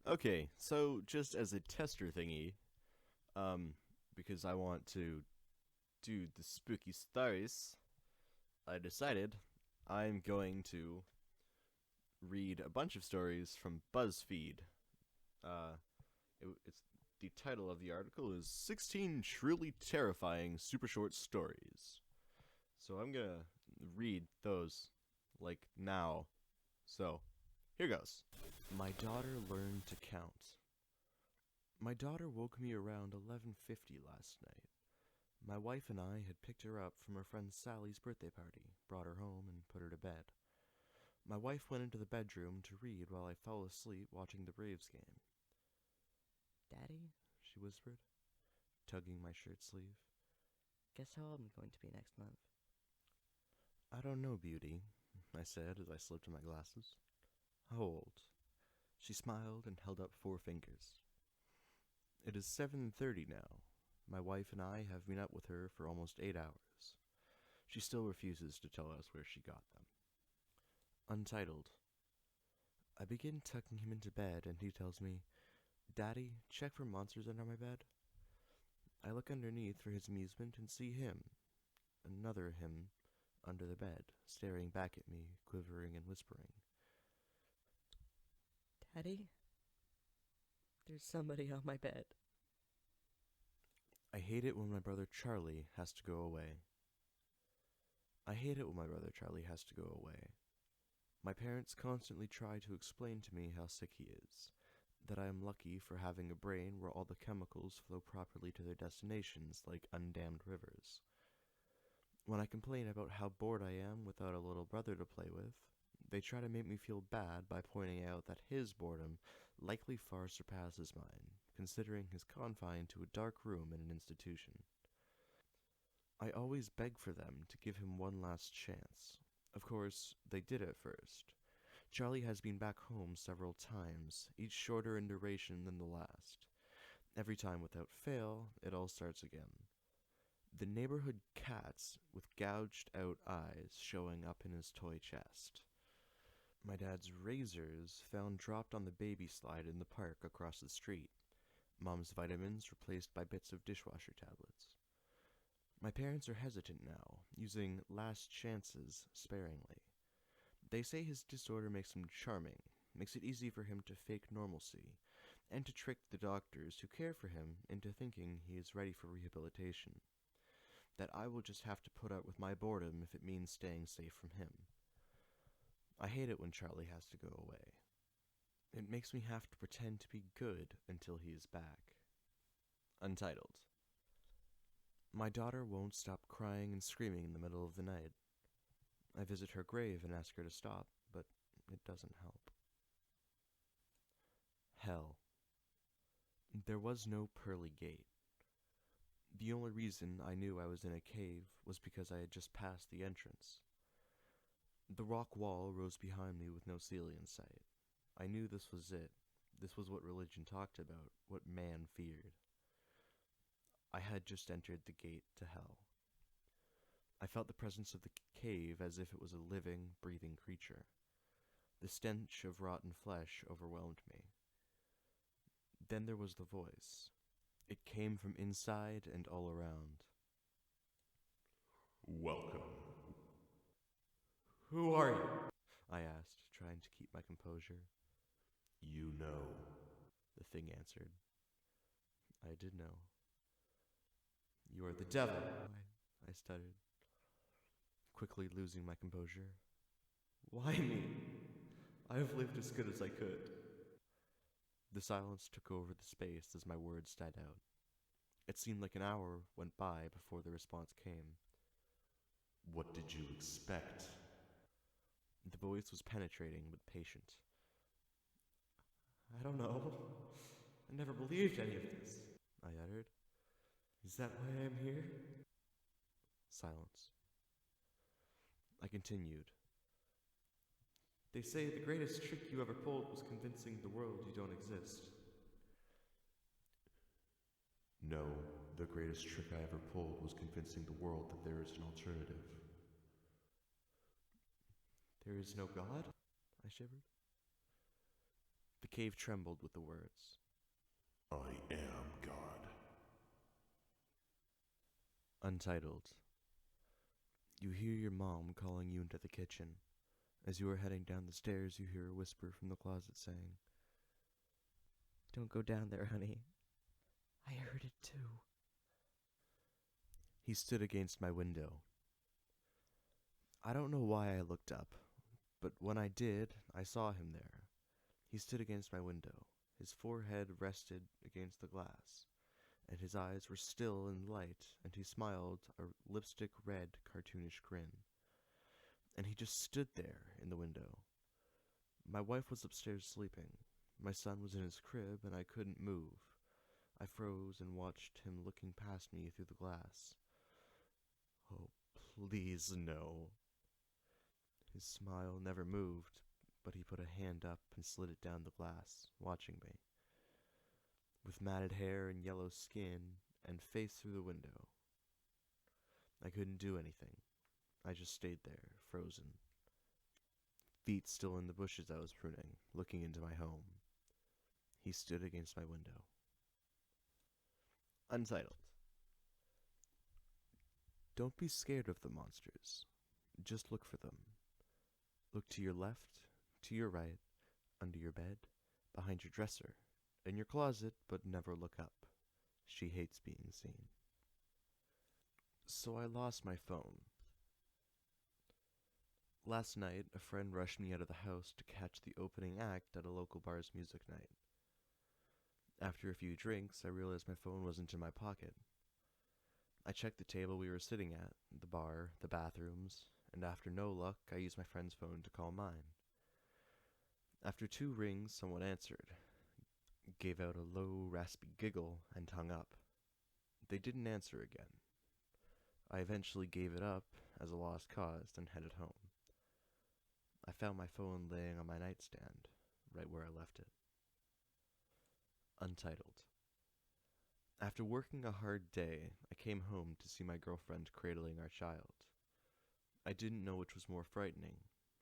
Okay, so just as a tester thingy, because I want to do the spooky stories, I decided I'm going to read a bunch of stories from Buzzfeed. It's the title of the article is 16 Truly Terrifying Super Short Stories. So I'm gonna read those, like, now. So, here goes. My daughter learned to count. My daughter woke me around 11:50 last night. My wife and I had picked her up from her friend Sally's birthday party, brought her home, and put her to bed. My wife went into the bedroom to read while I fell asleep watching the Braves game. "Daddy," she whispered, tugging my shirt sleeve. Guess how old I'm going to be next month? "I don't know, Beauty," I said as I slipped on my glasses. "How old?" She smiled and held up 4 fingers. "It is 7:30 now. My wife and I have been up with her for almost 8 hours. She still refuses to tell us where she got them." Untitled. I begin tucking him into bed and he tells me, "Daddy, check for monsters under my bed." I look underneath for his amusement and see him, another him, under the bed, staring back at me, quivering and whispering. Daddy? There's somebody on my bed. I hate it when my brother Charlie has to go away. I hate it when my brother Charlie has to go away. My parents constantly try to explain to me how sick he is, that I am lucky for having a brain where all the chemicals flow properly to their destinations like undammed rivers. When I complain about how bored I am without a little brother to play with, they try to make me feel bad by pointing out that his boredom likely far surpasses mine, considering he's confined to a dark room in an institution. I always beg for them to give him one last chance. Of course, they did at first. Charlie has been back home several times, each shorter in duration than the last. Every time without fail, it all starts again. The neighborhood cats with gouged out eyes showing up in his toy chest. My dad's razors found dropped on the baby slide in the park across the street. Mom's vitamins replaced by bits of dishwasher tablets. My parents are hesitant now, using last chances sparingly. They say his disorder makes him charming, makes it easy for him to fake normalcy, and to trick the doctors who care for him into thinking he is ready for rehabilitation. That I will just have to put up with my boredom if it means staying safe from him. I hate it when Charlie has to go away. It makes me have to pretend to be good until he is back. Untitled. My daughter won't stop crying and screaming in the middle of the night. I visit her grave and ask her to stop, but it doesn't help. Hell. There was no pearly gate. The only reason I knew I was in a cave was because I had just passed the entrance. The rock wall rose behind me with no ceiling in sight. I knew this was it. This was what religion talked about, what man feared. I had just entered the gate to hell. I felt the presence of the cave as if it was a living, breathing creature. The stench of rotten flesh overwhelmed me. Then there was the voice. It came from inside and all around. Welcome. "Who are you?" I asked, trying to keep my composure. You know. The thing answered. I did know. "You are the devil," I stuttered, quickly losing my composure. "Why me? I have lived as good as I could." The silence took over the space as my words died out. It seemed like an hour went by before the response came. What did you expect? The voice was penetrating but patient. "I don't know. I never believed any of this," I uttered. "Is that why I am here?" Silence. I continued. "They say the greatest trick you ever pulled was convincing the world you don't exist." No, the greatest trick I ever pulled was convincing the world that there is an alternative. "There is no God?" I shivered. "The cave trembled with the words. I am God. Untitled. You hear your mom calling you into the kitchen. As you are heading down the stairs, you hear a whisper from the closet saying, Don't go down there, honey. I heard it too. He stood against my window. I don't know why I looked up, but when I did, I saw him there. He stood against my window. His forehead rested against the glass, and his eyes were still and light, and he smiled a lipstick-red cartoonish grin. And he just stood there in the window. My wife was upstairs sleeping. My son was in his crib, and I couldn't move. I froze and watched him looking past me through the glass. Oh, please, no. His smile never moved, but he put a hand up and slid it down the glass, watching me. With matted hair and yellow skin, and face through the window. I couldn't do anything. I just stayed there, frozen. Feet still in the bushes I was pruning, looking into my home. He stood against my window. Untitled. Don't be scared of the monsters. Just look for them. Look to your left, to your right, under your bed, behind your dresser, in your closet, but never look up. She hates being seen. So I lost my phone. Last night, a friend rushed me out of the house to catch the opening act at a local bar's music night. After a few drinks, I realized my phone wasn't in my pocket. I checked the table we were sitting at, the bar, the bathrooms, and after no luck, I used my friend's phone to call mine. After 2 rings, someone answered, gave out a low, raspy giggle, and hung up. They didn't answer again. I eventually gave it up as a lost cause and headed home. I found my phone laying on my nightstand, right where I left it. Untitled. After working a hard day, I came home to see my girlfriend cradling our child. I didn't know which was more frightening,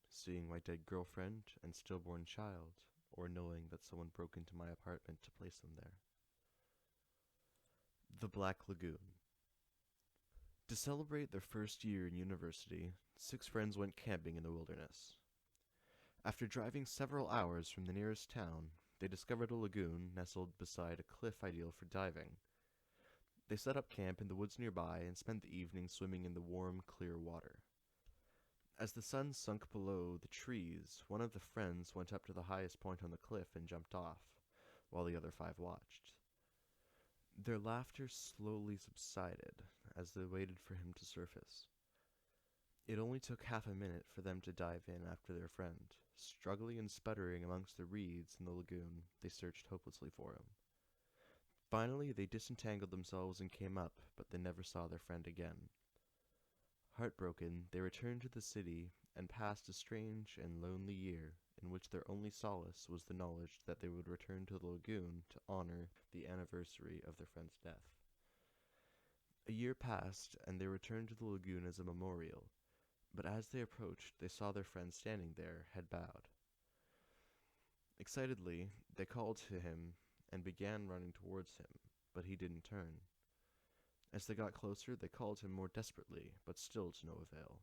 seeing my dead girlfriend and stillborn child, or knowing that someone broke into my apartment to place them there. The Black Lagoon. To celebrate their first year in university, 6 friends went camping in the wilderness. After driving several hours from the nearest town, they discovered a lagoon nestled beside a cliff ideal for diving. They set up camp in the woods nearby and spent the evening swimming in the warm, clear water. As the sun sunk below the trees, one of the friends went up to the highest point on the cliff and jumped off, while the other 5 watched. Their laughter slowly subsided as they waited for him to surface. It only took half a minute for them to dive in after their friend. Struggling and sputtering amongst the reeds in the lagoon, they searched hopelessly for him. Finally, they disentangled themselves and came up, but they never saw their friend again. Heartbroken, they returned to the city and passed a strange and lonely year in which their only solace was the knowledge that they would return to the lagoon to honor the anniversary of their friend's death. A year passed, and they returned to the lagoon as a memorial, but as they approached, they saw their friend standing there, head bowed. Excitedly, they called to him and began running towards him, but he didn't turn. As they got closer, they called him more desperately, but still to no avail.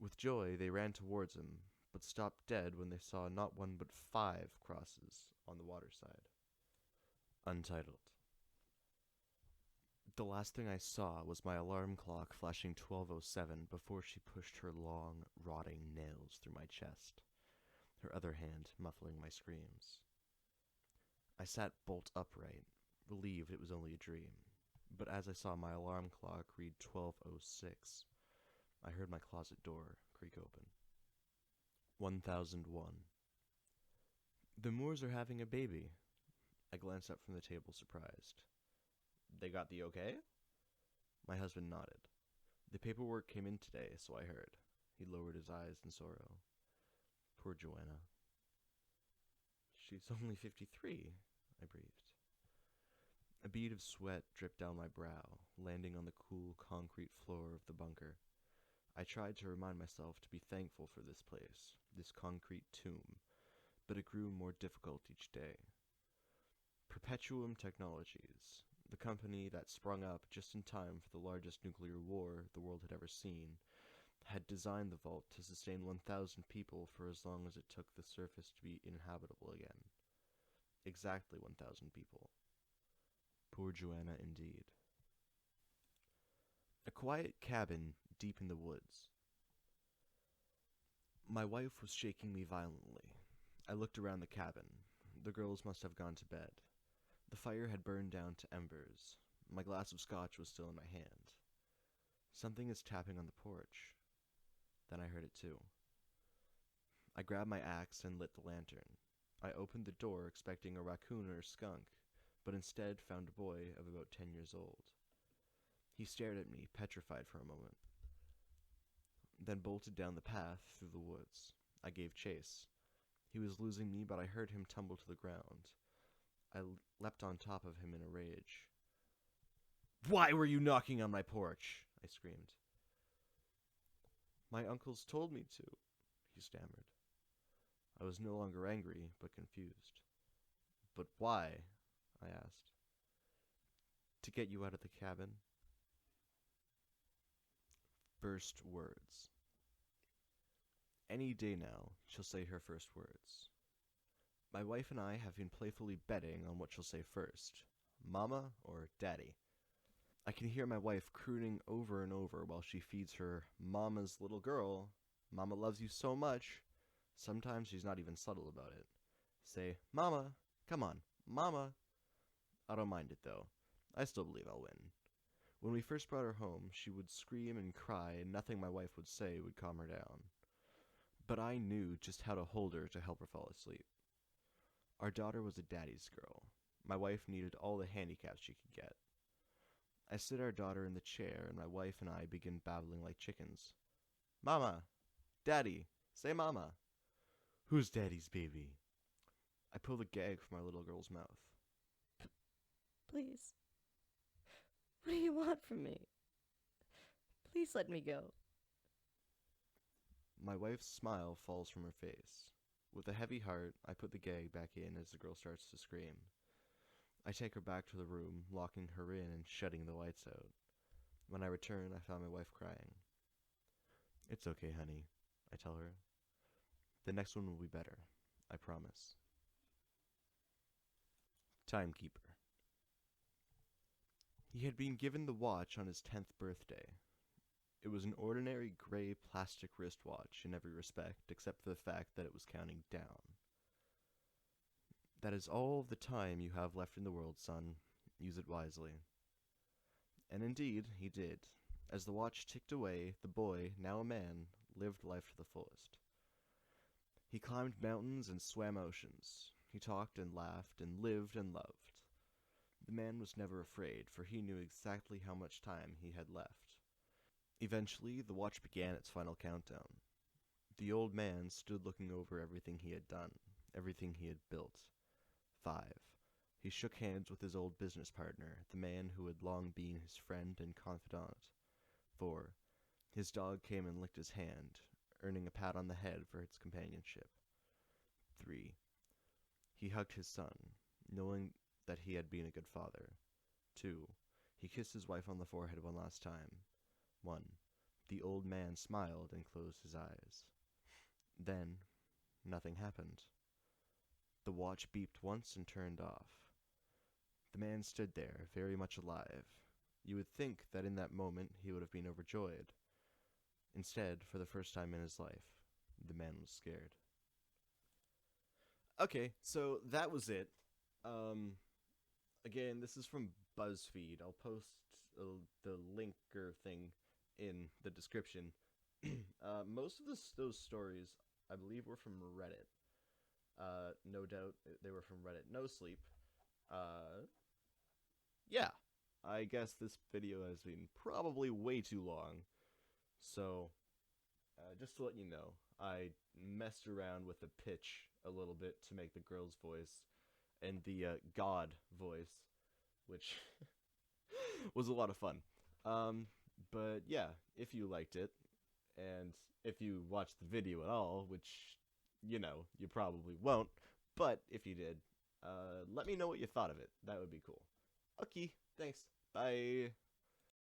With joy, they ran towards him, but stopped dead when they saw not 1 but 5 crosses on the water side. Untitled. The last thing I saw was my alarm clock flashing 12:07 before she pushed her long, rotting nails through my chest, her other hand muffling my screams. I sat bolt upright, relieved it was only a dream, but as I saw my alarm clock read 12:06, I heard my closet door creak open. 1001. The Moores are having a baby. I glanced up from the table, surprised. They got the okay? My husband nodded. The paperwork came in today, so I heard. He lowered his eyes in sorrow. Poor Joanna. She's only 53, I breathed. A bead of sweat dripped down my brow, landing on the cool concrete floor of the bunker. I tried to remind myself to be thankful for this place, this concrete tomb, but it grew more difficult each day. Perpetuum Technologies, the company that sprung up just in time for the largest nuclear war the world had ever seen, had designed the vault to sustain 1,000 people for as long as it took the surface to be inhabitable again. Exactly 1,000 people. Poor Joanna indeed. A quiet cabin deep in the woods. My wife was shaking me violently. I looked around the cabin. The girls must have gone to bed. The fire had burned down to embers. My glass of scotch was still in my hand. Something is tapping on the porch. Then I heard it too. I grabbed my axe and lit the lantern. I opened the door expecting a raccoon or a skunk, but instead found a boy of about 10 years old. He stared at me, petrified for a moment, then bolted down the path through the woods. I gave chase. He was losing me, but I heard him tumble to the ground. I leapt on top of him in a rage. "Why were you knocking on my porch?" I screamed. "My uncles told me to," he stammered. I was no longer angry, but confused. "But why?" I asked. "To get you out of the cabin." First words. Any day now, she'll say her first words. My wife and I have been playfully betting on what she'll say first, Mama or Daddy. I can hear my wife crooning over and over while she feeds her Mama's little girl, "Mama loves you so much." Sometimes she's not even subtle about it. Say, "Mama, come on, Mama." I don't mind it though. I still believe I'll win. When we first brought her home, she would scream and cry, and nothing my wife would say would calm her down. But I knew just how to hold her to help her fall asleep. Our daughter was a daddy's girl. My wife needed all the handicaps she could get. I sit our daughter in the chair, and my wife and I begin babbling like chickens. "Mama! Daddy! Say Mama!" "Who's Daddy's baby?" I pull the gag from our little girl's mouth. Please. What do you want from me? Please let me go. My wife's smile falls from her face. With a heavy heart, I put the gag back in as the girl starts to scream. I take her back to the room, locking her in and shutting the lights out. When I return, I found my wife crying. "It's okay, honey," I tell her. "The next one will be better. I promise." Timekeeper. He had been given the watch on his 10th birthday. It was an ordinary gray plastic wristwatch in every respect, except for the fact that it was counting down. "That is all the time you have left in the world, son. Use it wisely." And indeed, he did. As the watch ticked away, the boy, now a man, lived life to the fullest. He climbed mountains and swam oceans. He talked and laughed and lived and loved. The man was never afraid, for he knew exactly how much time he had left. Eventually, the watch began its final countdown. The old man stood looking over everything he had done, everything he had built. 5. He shook hands with his old business partner, the man who had long been his friend and confidant. 4. His dog came and licked his hand, earning a pat on the head for its companionship. 3. He hugged his son, knowing that he had been a good father. 2. He kissed his wife on the forehead one last time. 1. The old man smiled and closed his eyes. Then, nothing happened. The watch beeped once and turned off. The man stood there, very much alive. You would think that in that moment he would have been overjoyed. Instead, for the first time in his life, the man was scared. Okay, so that was it. Again, this is from Buzzfeed. I'll post the linker thing in the description. Most of those stories, I believe, were from Reddit. No doubt they were from Reddit. No Sleep. Yeah, I guess this video has been probably way too long. So, just to let you know, I messed around with the pitch a little bit to make the girl's voice and the God voice, which was a lot of fun. But yeah, if you liked it, and if you watched the video at all, which you know, you probably won't. But if you did, let me know what you thought of it. That would be cool. Okay, thanks. Bye.